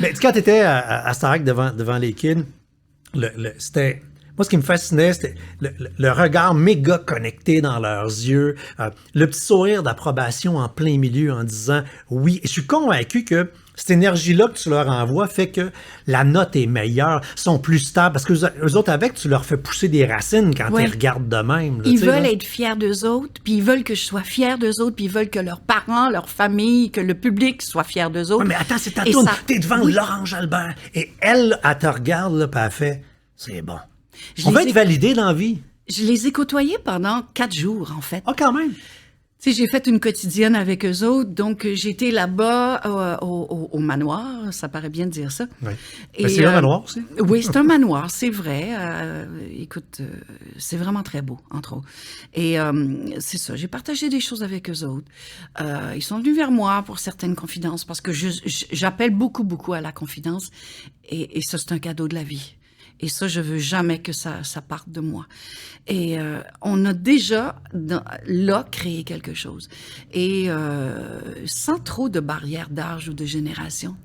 Mais quand tu étais à Starac devant les kids, c'était... Moi, ce qui me fascinait, c'était le regard méga connecté dans leurs yeux, le petit sourire d'approbation en plein milieu en disant oui. Et je suis convaincu que cette énergie-là que tu leur envoies fait que la note est meilleure, sont plus stables, parce que eux autres, avec, tu leur fais pousser des racines quand ils regardent de même. Là, ils veulent être fiers d'eux autres, puis ils veulent que je sois fière d'eux autres, puis ils veulent que leurs parents, leur famille, que le public soit fier d'eux autres. Ouais, mais attends, c'est ta tourne. T'es devant Laurence Jalbert, et elle te regarde, là, puis elle fait « c'est bon ». On va être validé dans la vie. Je les ai côtoyés pendant 4 jours, en fait. Ah, quand même. Tu sais, j'ai fait une quotidienne avec eux autres, donc j'étais là-bas au manoir, ça paraît bien de dire ça. Oui. Et c'est un manoir aussi. Oui, c'est un manoir, c'est vrai. Écoute, c'est vraiment très beau, entre autres. Et c'est ça, j'ai partagé des choses avec eux autres. Ils sont venus vers moi pour certaines confidences, parce que j'appelle beaucoup, beaucoup à la confidence, et ça, c'est un cadeau de la vie. Et ça, je veux jamais que ça parte de moi. Et on a déjà, là, créé quelque chose. Et sans trop de barrières d'âge ou de génération,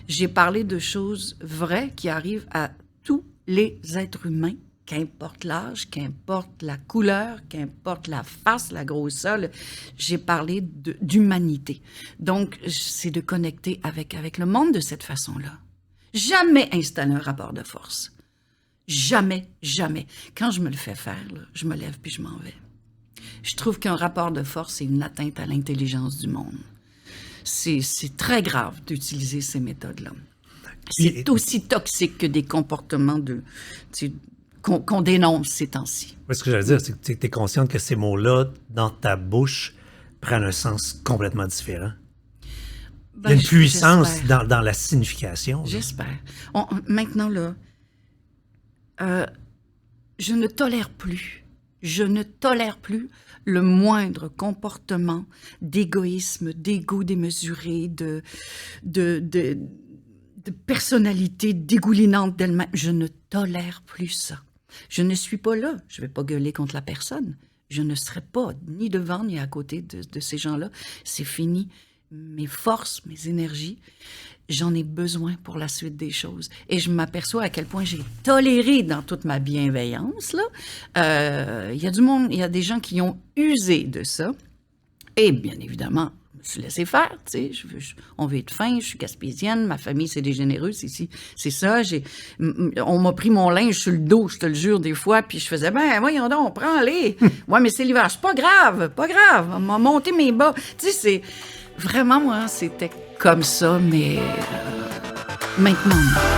j'ai parlé de choses vraies qui arrivent à tous les êtres humains, qu'importe l'âge, qu'importe la couleur, qu'importe la face, la grosseur. J'ai parlé d'humanité. Donc, c'est de connecter avec le monde de cette façon-là. Jamais installer un rapport de force. Jamais, jamais. Quand je me le fais faire, là, je me lève puis je m'en vais. Je trouve qu'un rapport de force, c'est une atteinte à l'intelligence du monde. C'est très grave d'utiliser ces méthodes-là. C'est aussi toxique que des comportements qu'on dénonce ces temps-ci. Ce que j'allais dire, c'est que tu es consciente que ces mots-là, dans ta bouche, prennent un sens complètement différent. Il y a une puissance dans la signification. J'espère. Maintenant, là, je ne tolère plus le moindre comportement d'égoïsme, d'ego démesuré, de personnalité dégoulinante d'elle-même. Je ne tolère plus ça. Je ne suis pas là. Je ne vais pas gueuler contre la personne. Je ne serai pas ni devant ni à côté de ces gens-là. C'est fini. Mes forces, mes énergies, j'en ai besoin pour la suite des choses. Et je m'aperçois à quel point j'ai toléré dans toute ma bienveillance, là. Il y a du monde, il y a des gens qui ont usé de ça. Et bien évidemment, je me suis laissé faire, tu sais. On veut être fin, je suis gaspésienne, ma famille, c'est des généreux, c'est ça. On m'a pris mon linge sur le dos, je te le jure, des fois, puis je faisais, voyons donc, prends-les. Ouais, mais c'est l'hiver, c'est pas grave, on m'a monté mes bas. Tu sais, c'est... Vraiment, moi, c'était comme ça, mais maintenant, non.